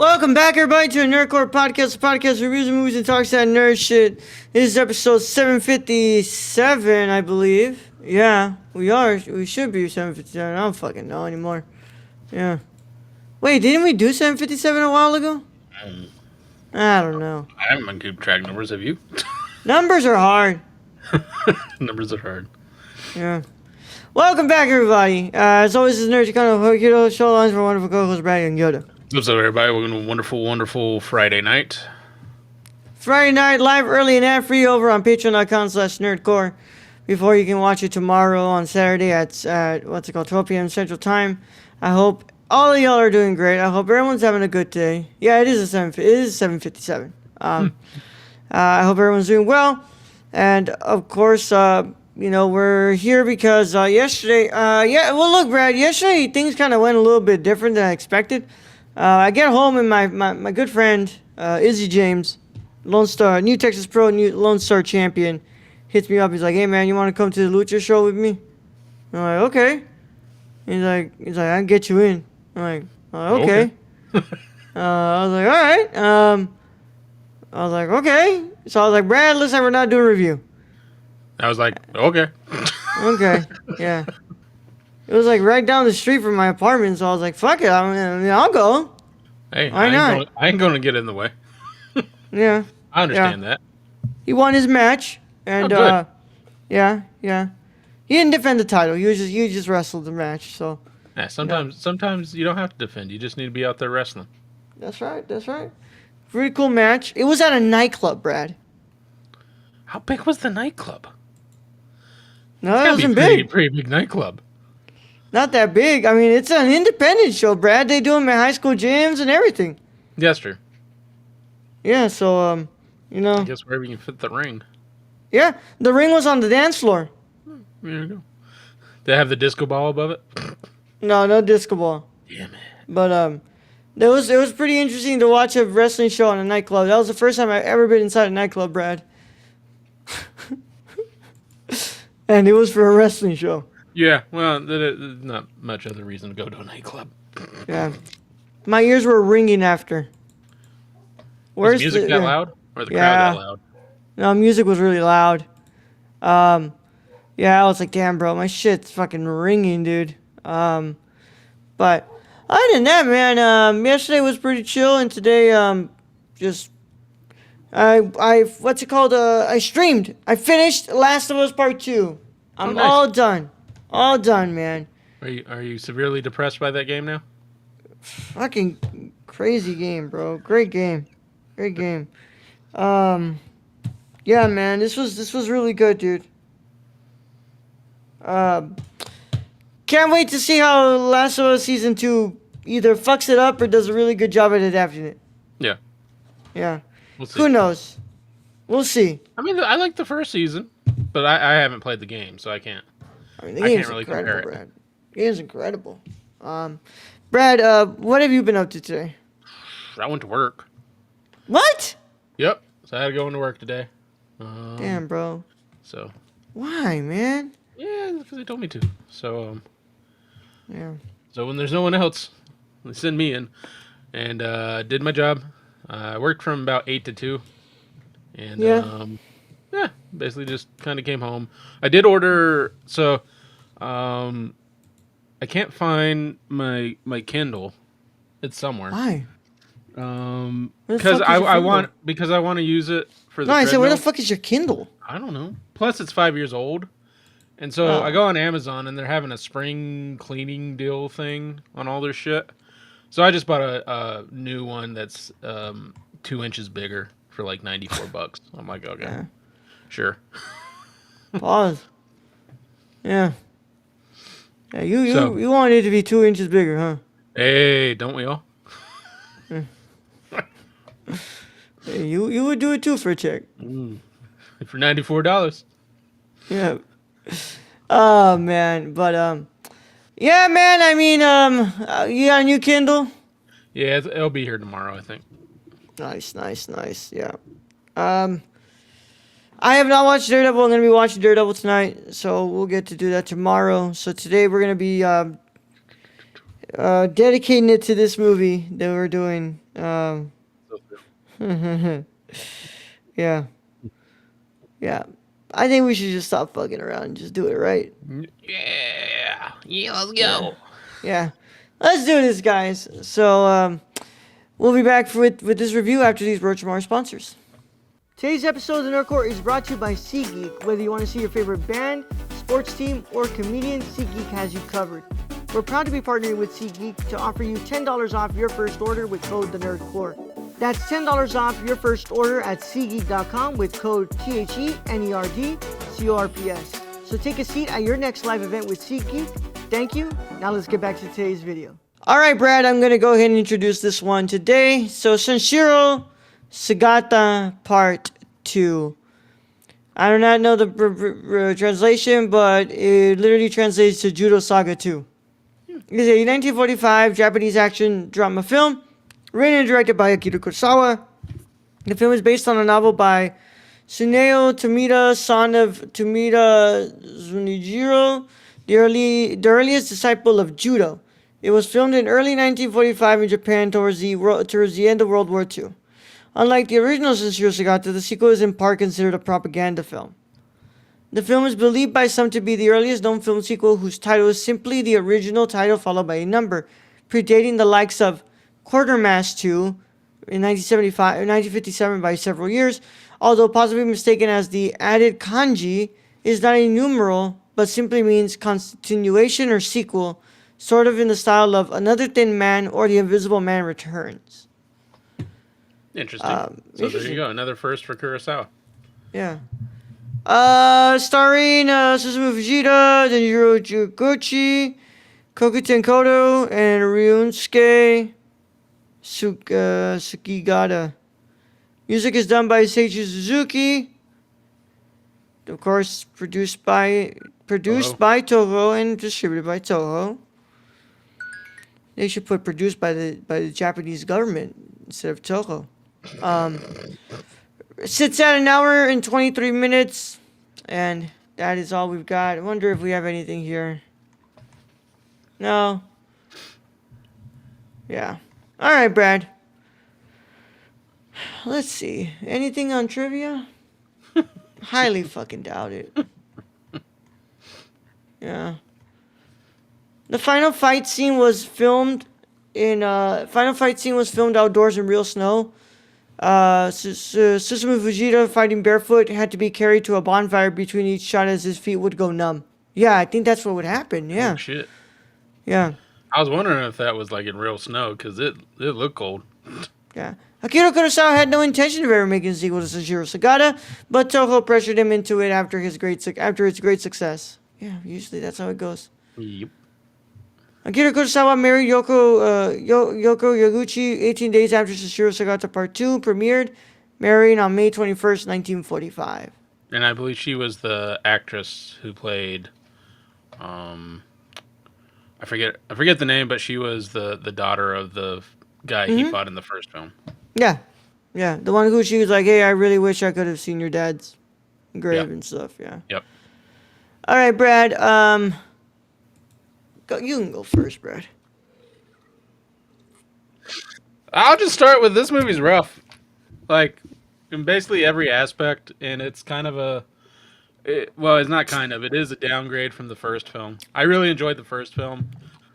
Welcome back, everybody, to the Nerdcore Podcast. The podcast reviews movies and talks that nerd shit. This is episode 757, I believe. Yeah, we are. We should be 757. I don't fucking know anymore. Yeah. Wait, didn't we do 757 a while ago? I don't know. I haven't been keeping track numbers, have you? Numbers are hard. Numbers are hard. Yeah. Welcome back, everybody. As always, this is Nerd kind of show lines for wonderful co-host Brad and Yoda. What's up, everybody? Welcome to a wonderful, wonderful Friday night. Friday night, live early and ad-free over on patreon.com/nerdcore. Before you can watch it tomorrow on Saturday at 12 p.m. Central Time. I hope all of y'all are doing great. I hope everyone's having a good day. Yeah, it is 7:57. I hope everyone's doing well. And, of course, we're here because yesterday... look, Brad, yesterday things kind of went a little bit different than I expected. I get home and my good friend, Izzy James, Lone Star, New Texas Pro, new Lone Star champion, hits me up. He's like, hey, man, you want to come to the Lucha show with me? I'm like, okay. He's like, I can get you in. I'm like, okay. I was like, all right. I was like, okay. So I was like, Brad, looks like we're not doing a review. I was like, okay. Okay, yeah. It was like right down the street from my apartment, so I was like, fuck it, I'll go. Hey, why not? I ain't going to get in the way. Yeah. I understand that. He won his match, and yeah. He didn't defend the title. He just wrestled the match. So. Yeah, sometimes you don't have to defend. You just need to be out there wrestling. That's right. Pretty cool match. It was at a nightclub, Brad. How big was the nightclub? No, it wasn't big. Pretty big nightclub. Not that big. I mean, it's an independent show, Brad. They do them at high school gyms and everything. Yeah, that's true. Yeah, so, I guess wherever you can fit the ring. Yeah, the ring was on the dance floor. There you go. Did they have the disco ball above it? No disco ball. Damn it. But, it was pretty interesting to watch a wrestling show in a nightclub. That was the first time I've ever been inside a nightclub, Brad. And it was for a wrestling show. Yeah, well, there's not much other reason to go to a nightclub. Yeah. My ears were ringing after. Was the music that loud? Or the crowd that loud? No, music was really loud. I was like, damn, bro, my shit's fucking ringing, dude. But other than that, man, yesterday was pretty chill, and today, I streamed. I finished Last of Us Part 2. I'm nice. all done. All done, man. Are you severely depressed by that game now? Fucking crazy game, bro. Great game. Yeah, man, this was really good, dude. Can't wait to see how Last of Us Season 2 either fucks it up or does a really good job at adapting it. Yeah. Yeah. We'll see. Who knows? We'll see. I mean, I like the first season, but I haven't played the game, so I can't. I mean, the game's really incredible, compare it. Brad. The game's incredible. Brad, what have you been up to today? I went to work. What? Yep. So I had to go into work today. Damn, bro. So. Why, man? Yeah, because they told me to. So. Yeah. So when there's no one else, they send me in, and did my job. I worked from about 8 to 2, and basically just kind of came home. I did order, so I can't find my Kindle. It's somewhere. Why? Because I want to use it for the. No, I said, where the treadmill. fuck is your Kindle? I don't know. Plus, it's 5 years old, and so I go on Amazon, and they're having a spring cleaning deal thing on all their shit. So I just bought a new one that's 2 inches bigger for like $94. I'm like, okay, sure. Pause. Yeah. Yeah, you wanted it to be 2 inches bigger, huh? Hey, don't we all? Hey, you would do it too for a check. For $94. Yeah. Oh man, but yeah, man. I mean, you got a new Kindle? Yeah, it'll be here tomorrow, I think. Nice. Yeah. I have not watched Daredevil. I'm gonna be watching Daredevil tonight, so we'll get to do that tomorrow. So today we're gonna be dedicating it to this movie that we're doing Um, So true. yeah, yeah. I think we should just stop fucking around and just do it right. Yeah. Yeah, let's Yeah, go. yeah. Let's do this, guys. So we'll be back with this review after these words from our sponsors. Today's episode of the Nerdcore is brought to you by SeatGeek. Whether you want to see your favorite band, sports team, or comedian, SeatGeek has you covered. We're proud to be partnering with SeatGeek to offer you $10 off your first order with code TheNerdCore. That's $10 off your first order at SeatGeek.com with code THENERDCORPS. So take a seat at your next live event with SeatGeek. Thank you. Now let's get back to today's video. All right, Brad, I'm going to go ahead and introduce this one today. So Sanshiro Sugata Part 2. I do not know the translation, but it literally translates to Judo Saga 2. It is a 1945 Japanese action drama film, written and directed by Akira Kurosawa. The film is based on a novel by Tsuneo Tomita, son of Tomita Zunijiro, the earliest disciple of Judo. It was filmed in early 1945 in Japan towards the end of World War II. Unlike the original Sanshiro Sugata, the sequel is in part considered a propaganda film. The film is believed by some to be the earliest known film sequel whose title is simply the original title followed by a number, predating the likes of Quartermass 2 in 1957 by several years, although possibly mistaken as the added kanji is not a numeral but simply means continuation or sequel, sort of in the style of Another Thin Man or The Invisible Man Returns. Interesting. So there you go. Another first for Kurosawa. Yeah. Starring Susumu Fujita, Denjiro Juguchi, Kokuten Kodo, and Ryunsuke Sugigata. Music is done by Seiji Suzuki. Of course, produced by Toho and distributed by Toho. They should put produced by the Japanese government instead of Toho. Sits at an hour and 23 minutes, and that is all we've got. I wonder if we have anything here. No. Yeah. All right, Brad. Let's see. Anything on trivia? Highly fucking doubt it. Yeah. The final fight scene was filmed outdoors in real snow. Susumu Fujita, fighting barefoot, had to be carried to a bonfire between each shot as his feet would go numb. Yeah, I think that's what would happen. Yeah. Oh, shit. Yeah. I was wondering if that was like in real snow because it looked cold. Yeah. Akira Kurosawa had no intention of ever making a sequel to Sanshiro Sugata, but Toho pressured him into it after its great success. Yeah, usually that's how it goes. Yep. Akira Kurosawa married Yoko Yaguchi 18 days after Sanshiro Sugata Part 2 premiered, marrying on May 21st, 1945. And I believe she was the actress who played, I forget the name, but she was the daughter of the guy he fought in the first film. Yeah. Yeah, the one who she was like, hey, I really wish I could have seen your dad's grave and stuff, yeah. Yep. All right, Brad, you can go first, Brad. I'll just start with this movie's rough. Like, in basically every aspect, and it's kind of it's not kind of, it is a downgrade from the first film. I really enjoyed the first film.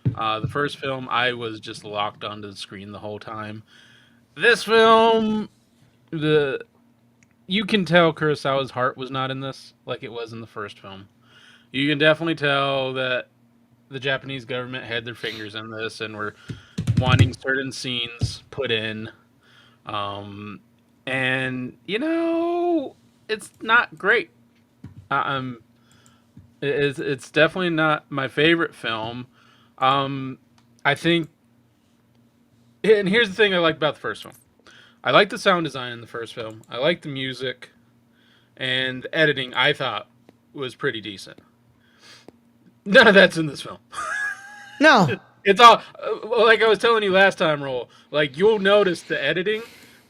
The first film, I was just locked onto the screen the whole time. This film, you can tell Kurosawa's heart was not in this like it was in the first film. You can definitely tell that the Japanese government had their fingers in this and were wanting certain scenes put in. And, it's not great. It's definitely not my favorite film. I think, and here's the thing I like about the first film. I like the sound design in the first film. I like the music, and the editing I thought was pretty decent. None of that's in this film. No. It's all like I was telling you last time, Roll. Like you'll notice the editing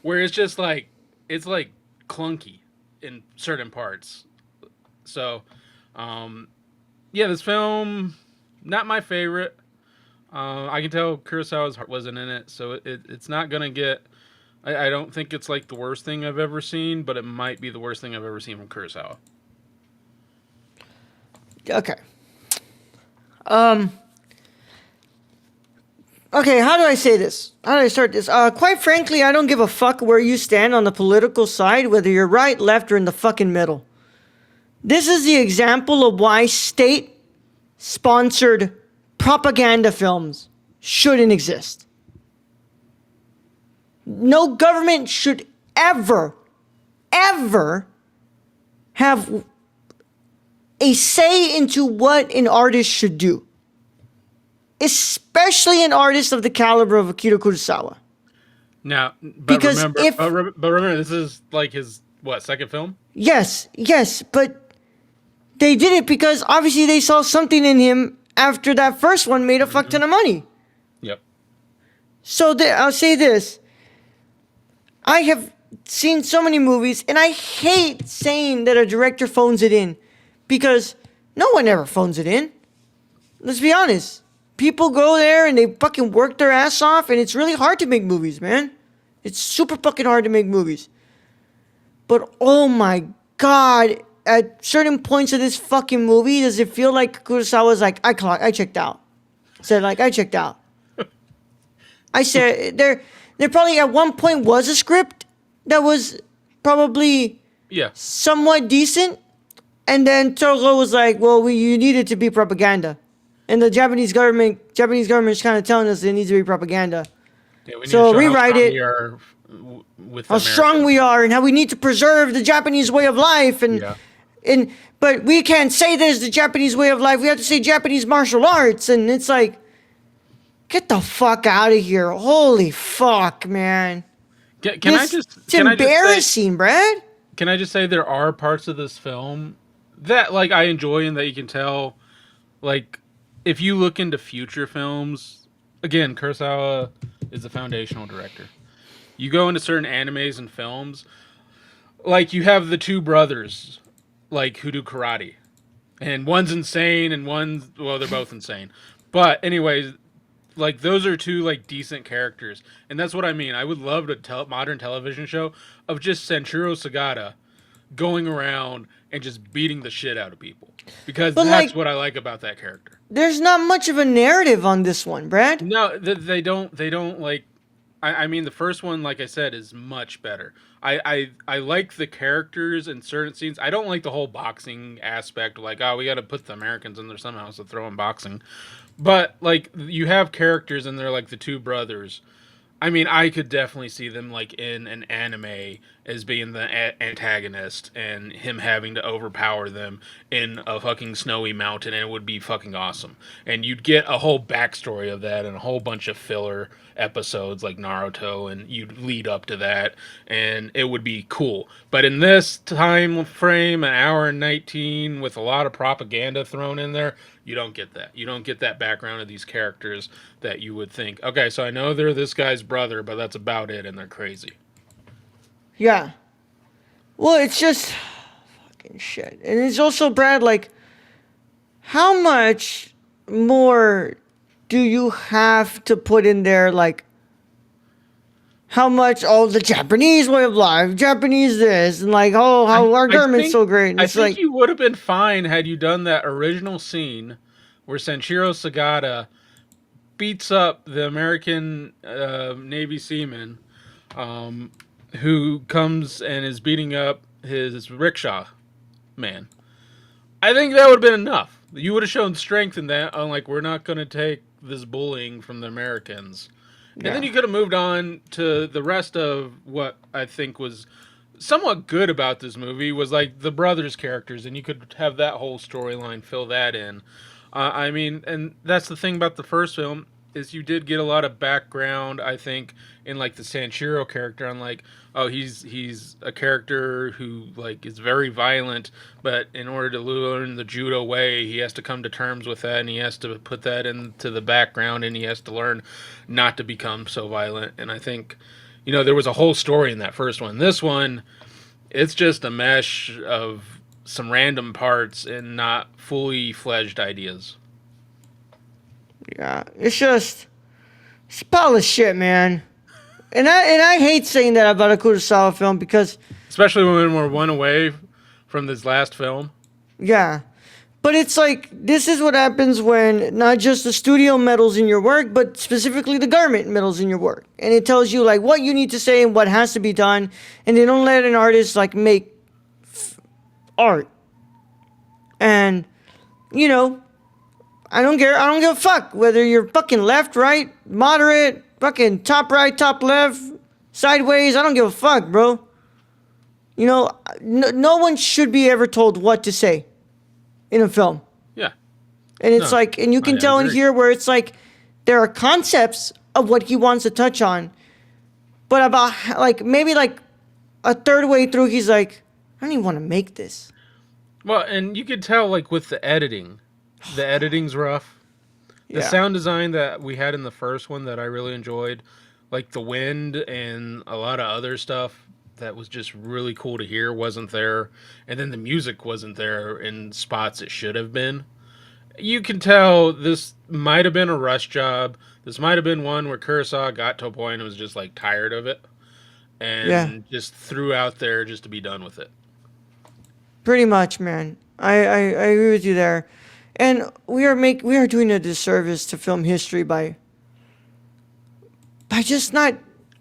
where it's just like it's like clunky in certain parts. So, yeah, this film not my favorite. I can tell Kurosawa's heart wasn't in it, so it's not gonna get. I don't think it's like the worst thing I've ever seen, but it might be the worst thing I've ever seen from Kurosawa. Okay. Um. Okay, how do I say this? How do I start this? Quite frankly, I don't give a fuck where you stand on the political side, whether you're right, left, or in the fucking middle. This is the example of why state-sponsored propaganda films shouldn't exist. No government should ever have a say into what an artist should do. Especially an artist of the caliber of Akira Kurosawa. Now, but Because remember, if but remember, this is like his what second film? yes, but they did it because obviously they saw something in him after that first one made a fuck ton of money. Yep. So I'll say this. I have seen so many movies, and I hate saying that a director phones it in because no one ever phones it in. Let's be honest. People go there and they fucking work their ass off, and it's really hard to make movies, man. It's super fucking hard to make movies. But oh my god, at certain points of this fucking movie, does it feel like Kurosawa's like, I checked out. Said like, I checked out. I said, there probably at one point was a script that was probably Yeah. somewhat decent. And then Toho was like, well, you need it to be propaganda. And the Japanese government's kind of telling us it needs to be propaganda. Yeah, we need So to show rewrite how strong it. we are with How strong Americans. we are and how we need to preserve the Japanese way of life. Yeah. But we can't say there's the Japanese way of life. We have to say Japanese martial arts. And it's like, get the fuck out of here. Holy fuck, man. Can I It's just say, embarrassing, Brad. can I just say there are parts of this film that like I enjoy and that you can tell like if you look into future films, again, Kurosawa is a foundational director. You go into certain animes and films, like you have the two brothers, like who do karate, and one's insane and one's well, they're both insane. But anyways, like those are two like decent characters, and that's what I mean. I would love a modern television show of just Sanshiro Sugata going around and just beating the shit out of people because But that's like, what I like about that character. there's not much of a narrative on this one, Brad. No, they don't. They don't like. I mean, the first one, like I said, is much better. I like the characters in certain scenes. I don't like the whole boxing aspect. Like, oh, we got to put the Americans in there somehow, so throw in boxing. But like, you have characters in there, like the two brothers. I mean, I could definitely see them like in an anime as being the antagonist and him having to overpower them in a fucking snowy mountain, and it would be fucking awesome. And you'd get a whole backstory of that and a whole bunch of filler episodes like Naruto, and you'd lead up to that, and it would be cool. But in this time frame, an hour and 19 with a lot of propaganda thrown in there, you don't get that. You don't get that background of these characters that you would think, okay, so I know they're this guy's brother, but that's about it, and they're crazy. Yeah. Well, it's just fucking shit. And it's also, Brad, like, how much more do you have to put in there? Like, how much, oh, the Japanese way of life, Japanese this, and like, oh, how our government's so great. And I it's think like, you would have been fine had you done that original scene where Sanshiro Sagata beats up the American Navy seaman who comes and is beating up his rickshaw man. I think that would have been enough. You would have shown strength in that. Like, we're not going to take this bullying from the Americans. And then yeah. you could have moved on to the rest of what I think was somewhat good about this movie was like the brothers' characters, and you could have that whole storyline fill that in. I mean, and that's the thing about the first film is you did get a lot of background. I think in like the Sanshiro character, on like, oh, he's a character who like is very violent, but in order to learn the judo way, he has to come to terms with that, and he has to put that into the background, and he has to learn not to become so violent. And I think, there was a whole story in that first one. This one, it's just a mesh of some random parts and not fully fledged ideas. Yeah, it's a pile of shit, man. And I hate saying that about a Kurosawa film because Especially when we're one away from this last film. yeah. But it's like this is what happens when not just the studio meddles in your work, but specifically the government meddles in your work, and it tells you like what you need to say and what has to be done, and they don't let an artist like make art. And you know, I don't care. I don't give a fuck whether you're fucking left, right, moderate, fucking top right, top left, sideways. I don't give a fuck, bro. You know, no one should be ever told what to say in a film. Yeah. And it's No, like, and you can I tell in agree. here where it's like, there are concepts of what he wants to touch on, but about like maybe like a third way through, he's like, I don't even want to make this. Well, and you could tell like with the editing. The editing's rough. The Yeah, sound design that we had in the first one that I really enjoyed, like the wind and a lot of other stuff that was just really cool to hear wasn't there. And then the music wasn't there in spots it should have been. You can tell this might have been a rush job. This might have been one where Kurosawa got to a point and was just like tired of it yeah, and just threw out there just to be done with it. pretty much, man. I agree with you there, and we are doing a disservice to film history by just not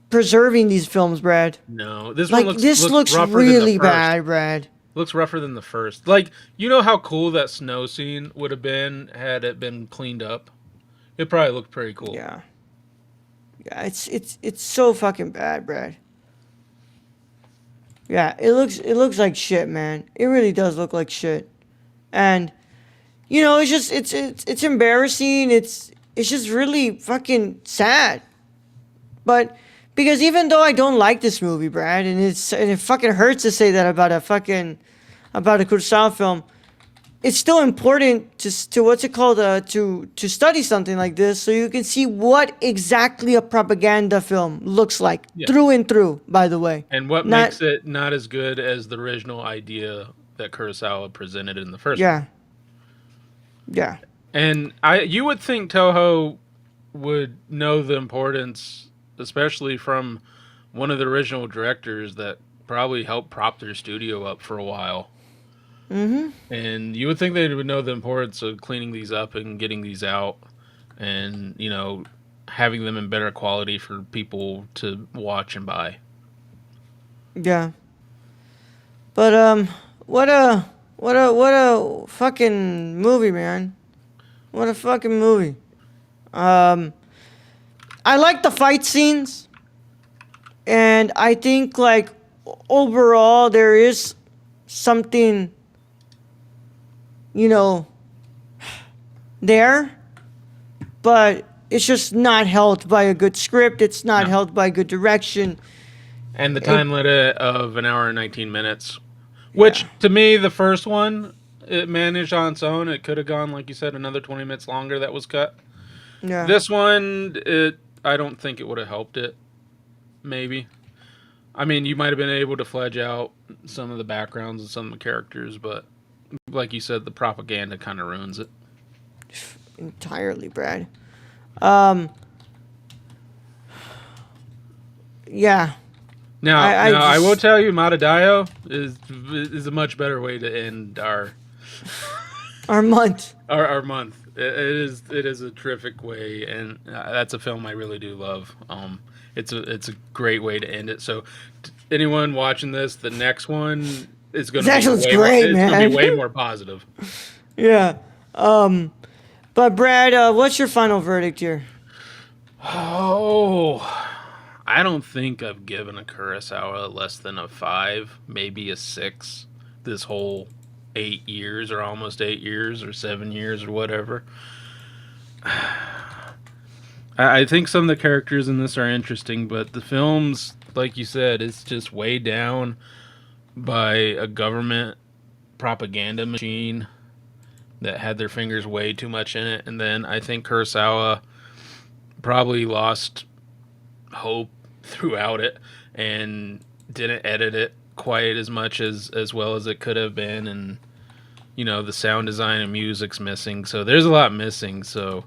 preserving these films, Brad. No, this one Like looks this looks rougher than the really first. bad, Brad. Looks rougher than the first. Like, you know how cool that snow scene would have been had it been cleaned up? It probably looked pretty cool. Yeah, yeah, it's so fucking bad, Brad. Yeah, it looks like shit, man. It really does look like shit. And you know, it's just it's embarrassing. It's just really fucking sad. But because even though I don't like this movie, Brad, and it fucking hurts to say that about a Kurosawa film, it's still important to what's it called to study something like this so you can see what exactly a propaganda film looks like Yeah. through and through. By the way, And what not makes it not as good as the original idea that Kurosawa presented in the first one? yeah, yeah, And you would think Toho would know the importance, especially from one of the original directors that probably helped prop their studio up for a while. And you would think they would know the importance of cleaning these up and getting these out and, having them in better quality for people to watch and buy. yeah. But what a fucking movie, man. What a fucking movie. Um, I like the fight scenes, and I think like overall there is something, you know, there, but it's just not helped by a good script. It's not No. helped by good direction. And the It, time limit of an hour and 19 minutes, which yeah, to me, the first one, it managed on its own. It could have gone, like you said, another 20 minutes longer that was cut. yeah, This one, I don't think it would have helped it, maybe. I mean, you might have been able to fledge out some of the backgrounds and some of the characters, but like you said, the propaganda kind of ruins it. entirely, Brad. Um, yeah, Now, I now I will just tell you, Matadayo is a much better way to end our month. our month. It is a terrific way, and that's a film I really do love. It's a great way to end it. So, anyone watching this, the next one is going This to be actually looks way more. great, It's going to be man. way more positive. Yeah. But Brad, what's your final verdict here? Oh, I don't think I've given a Kurosawa less than a 5, maybe a 6. This whole 8 years, or almost 8 years, or 7 years, or whatever. I think some of the characters in this are interesting, but the films, like you said, it's just weighed down by a government propaganda machine that had their fingers way too much in it. And then I think Kurosawa probably lost hope throughout it and didn't edit it quite as much as well as it could have been. And the sound design and music's missing, so there's a lot missing. So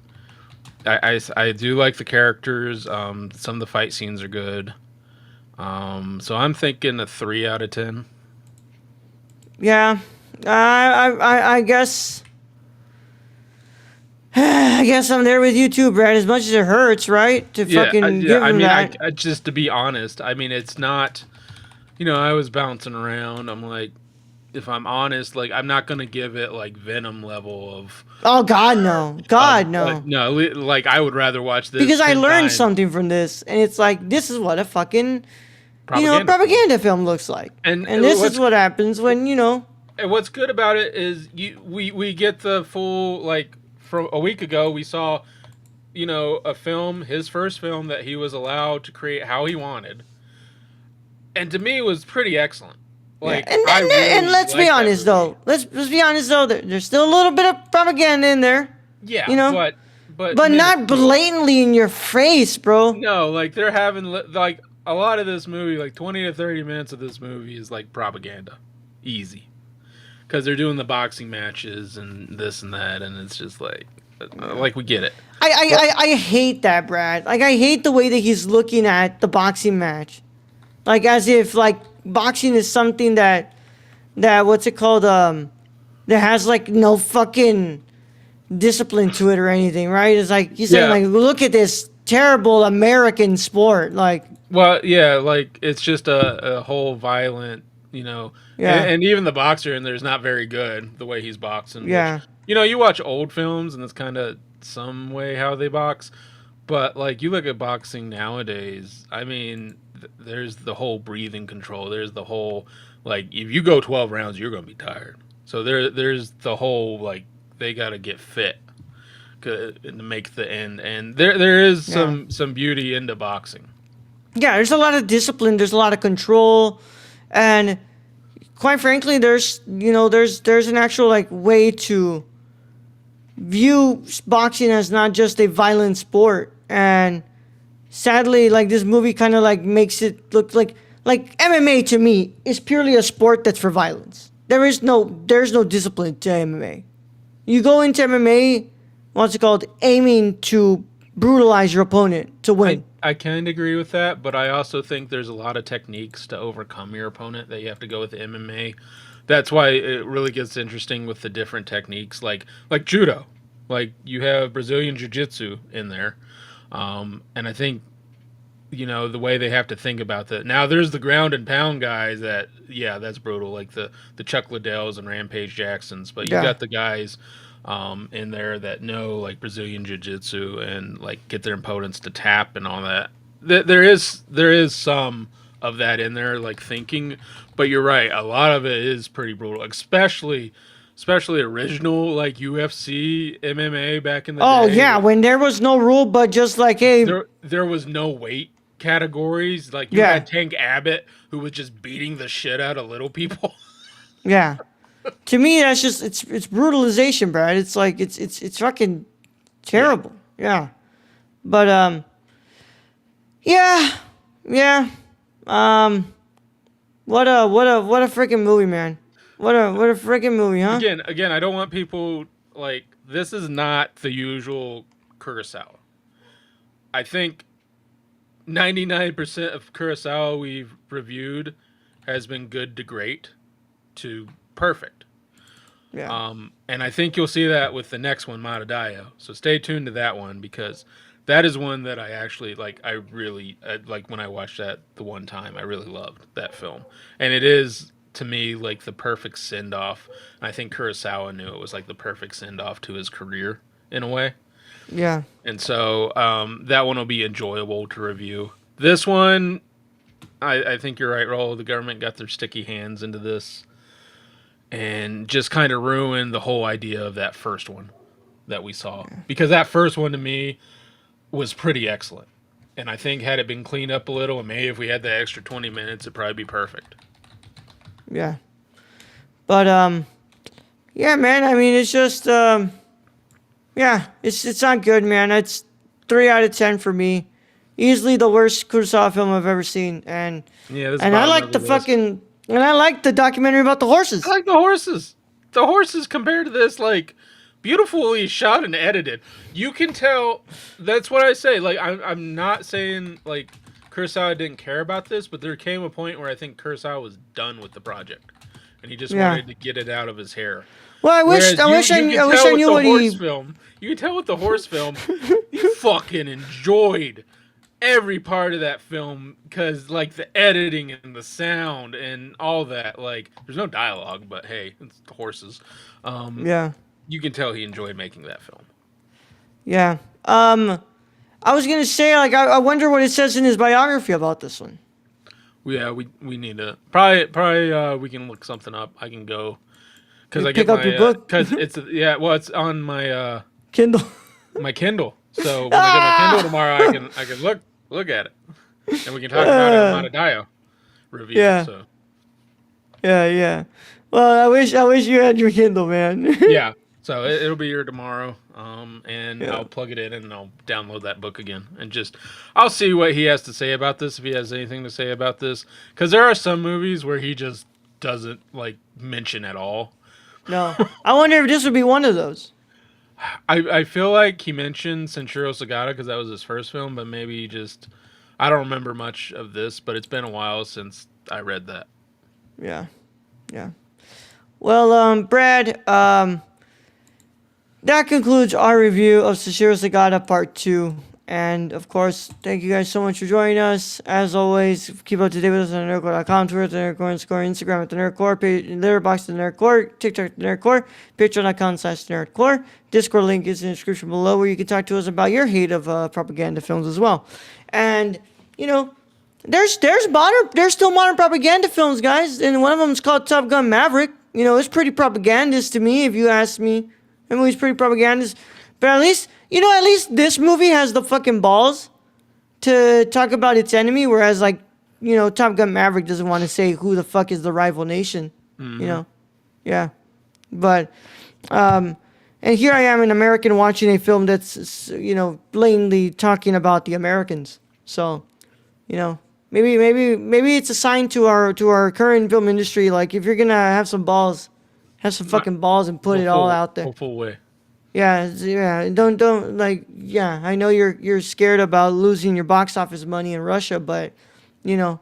I do like the characters. Some of the fight scenes are good. So I'm thinking a 3 out of 10. Yeah, I guess. I guess I'm there with you too, Brad. As much as it hurts, right, to Yeah, fucking yeah. give I him mean, that. I just to be honest, I mean, it's not. I was bouncing around. I'm like, if I'm honest, like I'm not gonna give it like Venom level Oh God, no, of God, no. no. Like I would rather watch this Because I ten learned times something from this, and it's like this is what a fucking propaganda film. propaganda film looks like, And and this is what happens when what's good about it is we get the full like from a week ago we saw a film, his first film that he was allowed to create how he wanted, and to me it was pretty excellent. Yeah, Like and I and really let's be liked that honest movie. though. Let's be honest though. There's still a little bit of propaganda in there, Yeah, you know, but but not minuscule. blatantly in your face, bro. No, like they're having like a lot of this movie, like 20 to 30 minutes of this movie is like propaganda, easy, because they're doing the boxing matches and this and that, and it's just like we get it. But I hate that, Brad. Like I hate the way that he's looking at the boxing match, like as if like boxing is something that what's it called that has like no fucking discipline to it or anything, right? It's like he's saying yeah, like look at this terrible American sport, like well, yeah, like it's just a whole violent, you know, yeah, and even the boxer in there's not very good the way he's boxing. Which yeah, you watch old films and it's kind of some way how they box, but like you look at boxing nowadays, I mean, there's the whole breathing control. There's the whole like if you go 12 rounds, you're gonna be tired. So there's the whole like they got to get fit to make the end, and there is yeah. some beauty into boxing. Yeah, there's a lot of discipline, there's a lot of control, and quite frankly, there's an actual like way to view boxing as not just a violent sport. And sadly, like this movie kind of like makes it look like MMA to me is purely a sport that's for violence. There's no discipline to MMA. You go into MMA, what's it called, aiming to brutalize your opponent to I win. I kind of agree with that, but I also think there's a lot of techniques to overcome your opponent that you have to go with MMA. That's why it really gets interesting with the different techniques, like judo. Like you have Brazilian jiu-jitsu in there, and I think the way they have to think about that. Now there's the ground and pound guys that yeah that's brutal, like the Chuck Liddells and Rampage Jacksons, but you Yeah, got the guys in there that know like Brazilian Jiu Jitsu and like get their opponents to tap and all that. There is some of that in there, like thinking, but you're right. A lot of it is pretty brutal, especially original like UFC MMA back in the oh day. yeah, when there was no rule, but just like hey, There was no weight categories. Like you yeah, had Tank Abbott who was just beating the shit out of little people. yeah. To me, that's just it's brutalization, Brad. It's like it's fucking Yeah. terrible. Yeah, but yeah, yeah. Um, what a freaking movie, man. What a freaking movie, huh? Again, I don't want people like this is not the usual Kurosawa. I think 99% of Kurosawa we've reviewed has been good to great to perfect. Yeah, And I think you'll see that with the next one, Matadayo. So stay tuned to that one because that is one that I actually like. Like when I watched that the one time. I really loved that film, and it is to me like the perfect send off. And I think Kurosawa knew it was like the perfect send off to his career in a way. yeah, And so that one will be enjoyable to review. This one, I think you're right, Raul. The government got their sticky hands into this and just kind of ruined the whole idea of that first one that we saw. Because that first one to me was pretty excellent. And I think had it been cleaned up a little, and maybe if we had that extra 20 minutes, it'd probably be perfect. yeah. But yeah, man. I mean, it's just yeah, it's not good, man. It's 3 out of 10 for me. Easily the worst Kurosawa film I've ever seen, Yeah, this is and I bottom of like the the list. fucking and I like the documentary about the I horses. like the horses. The horses compared to this, like beautifully shot and edited. You can tell. That's what I say. Like I'm not saying like Kurosawa didn't care about this, but there came a point where I think Kurosawa was done with the project, and he just Yeah. wanted to get it out of his hair. Well, Whereas I wish I knew what he. You can tell with the horse film, he fucking enjoyed every part of that film because like the editing and the sound and all that. Like there's no dialogue, but hey, it's the horses. Yeah. You can tell he enjoyed making that film. Yeah. I was gonna say, like, I wonder what it says in his biography about this one. Yeah, we need to probably we can look something up. I can go because I Pick get up my your book. because it's well it's on my Kindle. my Kindle. So when I get my Kindle tomorrow, I can look at it and we can talk about it on a Dio review. Yeah. So Yeah. Well, I wish you had your Kindle, man. yeah. So it'll be here tomorrow, and Yeah. I'll plug it in and I'll download that book again and just I'll see what he has to say about this if he has anything to say about this because there are some movies where he just doesn't like mention at all. No. I wonder if this would be one of those. I feel like he mentioned Sanshiro Sugata because that was his first film, but maybe he just I don't remember much of this, but it's been a while since I read that. Yeah. Well, Brad, that concludes our review of Sanshiro Sagata Part 2. And, of course, thank you guys so much for joining us. As always, keep up to date with us on nerdcore.com, Twitter at the Nerdcore, Instagram at the Nerdcore, Letterboxd at the Nerdcore, TikTok at the Nerdcore, Patreon.com/Nerdcore. Discord link is in the description below where you can talk to us about your hate of propaganda films as well. And, you know, there's still modern propaganda films, guys. And one of them is called Top Gun Maverick. You know, it's pretty propagandist to me, if you ask me. The movie's pretty propagandist. But at least this movie has the fucking balls to talk about its enemy, whereas, like, you know, Top Gun Maverick doesn't want to say who the fuck is the rival nation. Mm-hmm. You know? Yeah. But, and here I am, an American, watching a film that's, you know, blatantly talking about the Americans. So, you know, maybe it's a sign to our current film industry, like, if you're gonna have some balls, have some fucking balls and put it all out there. Full way. Yeah. Don't like. Yeah, I know you're scared about losing your box office money in Russia, but you know,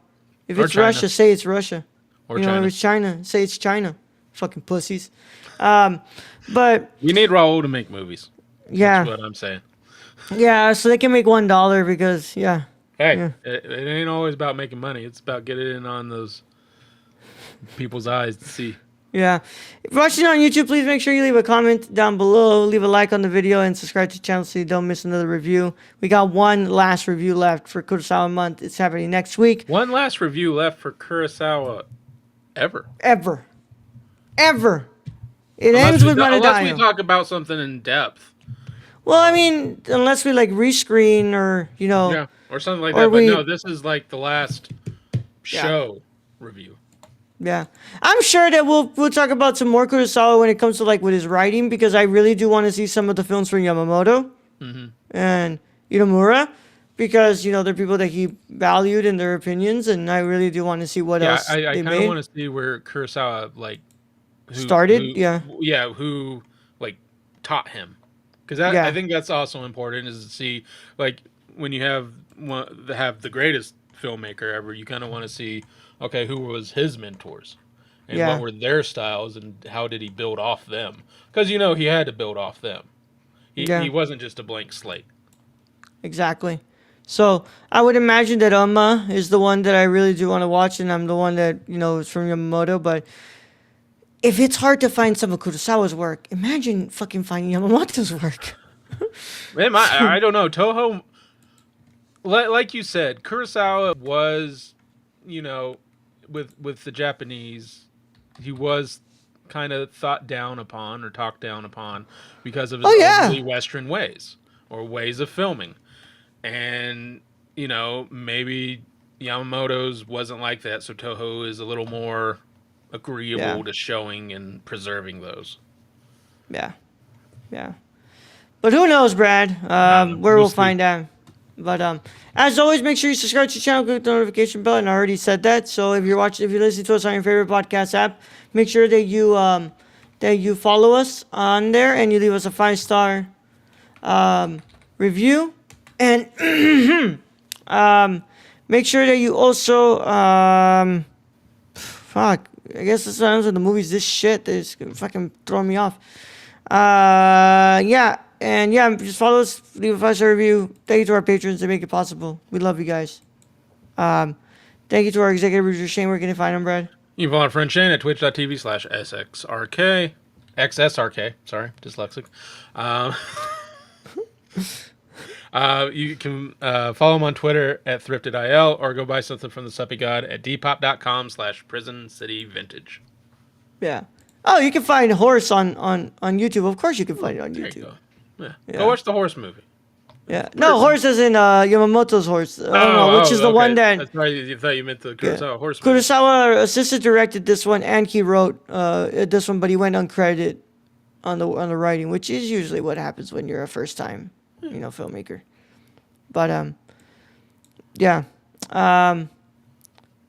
if Or it's China. Russia, say it's Russia. Or you know, China. if it's China, say it's China. Fucking pussies. But We need Raul to make movies. yeah, That's what I'm saying. yeah, so they can make $1 because yeah. Hey, Yeah. it ain't always about making money. It's about getting it on those people's eyes to see. Yeah. If you're watching on YouTube, please make sure you leave a comment down below, leave a like on the video, and subscribe to the channel so you don't miss another review. We got one last review left for Kurosawa Month. It's happening next week. One last review left for Kurosawa ever. Ever. It ends with Unless we Manadayo. talk about something in depth. Well, I mean, unless we like rescreen or, you know. Yeah, or something like Or that. But we- no, this is like the last show review. Yeah. I'm sure that we'll talk about some more Kurosawa when it comes to like with his writing, because I really do want to see some of the films from Yamamoto and Inomura, because, you know, they're people that he valued in their opinions, and I really do want to see what else I they kind of made. want to see where Kurosawa Started? who like taught him, because I think that's also important, is to see, like, when you have the greatest filmmaker ever, you kind of want to see, okay, who was his mentors and what were their styles and how did he build off them, because, you know, he had to build off them. He wasn't just a blank slate. Exactly. So I would imagine that Amma is the one that I really do want to watch, and I'm the one that, you know, is from Yamamoto. But if it's hard to find some of Kurosawa's work, imagine fucking finding Yamamoto's work. Man, I don't know. Toho, like you said, Kurosawa was, you know, with the Japanese, he was kind of thought down upon or talked down upon because of his overly Western ways or ways of filming. And, you know, maybe Yamamoto's wasn't like that, so Toho is a little more agreeable to showing and preserving those. Yeah. But who knows, Brad? Where we'll find out. But as always, make sure you subscribe to the channel, click the notification bell, and I already said that. So if you're listening to us on your favorite podcast app, make sure that you that you follow us on there and you leave us a 5-star review. And make sure that you also fuck. I guess the sounds of the movies. This shit is fucking throwing me off. Yeah, and yeah, just follow us. Leave a 5-star review. Thank you to our patrons that make it possible. We love you guys. Thank you to our executive producer Shane. Where can you find him, Brad? You can follow our friend Shane at twitch.tv/SXRK. XSRK. Sorry, dyslexic. You can follow him on Twitter at thriftedil or go buy something from the Suppy God at dpop.com/PrisonCityVintage. Yeah. Oh, you can find Horse on YouTube. Of course, you can find it on There you YouTube. go. Yeah. Go watch the horse movie. Yeah. No, Horse is in Yamamoto's Horse. Which is the one that. That's right. You thought you meant the Kurosawa horse movie. Kurosawa assistant directed this one, and he wrote this one, but he went uncredited on the writing, which is usually what happens when you're a first time, filmmaker. But yeah,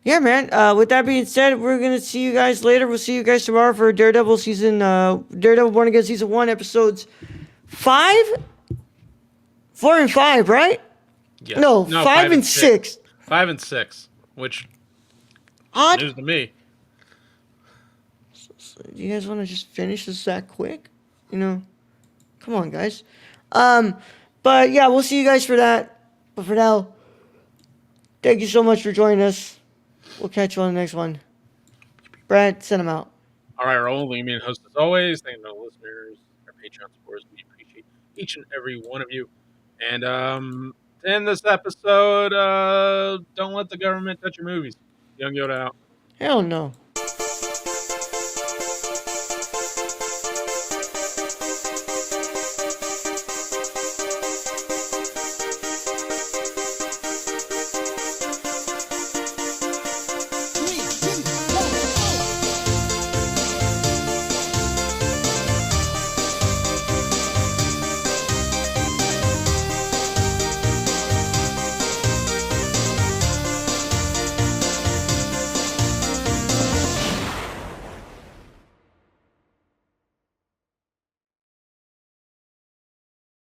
yeah, man. With that being said, we're gonna see you guys later. We'll see you guys tomorrow for Daredevil Born Again season 1, episodes 5, 4, and 5, right? Yeah. No, 5 and 6. 5 and 6, which odd news to me. So, do you guys want to just finish this that quick? Come on, guys. But yeah, we'll see you guys for that. But for now, thank you so much for joining us. We'll catch you on the next one. Brad, send them out. All right, our only main host as always. Thank you to our listeners, our Patreon supporters. We appreciate each and every one of you. And in this episode, don't let the government touch your movies. Young Yoda out. Hell no.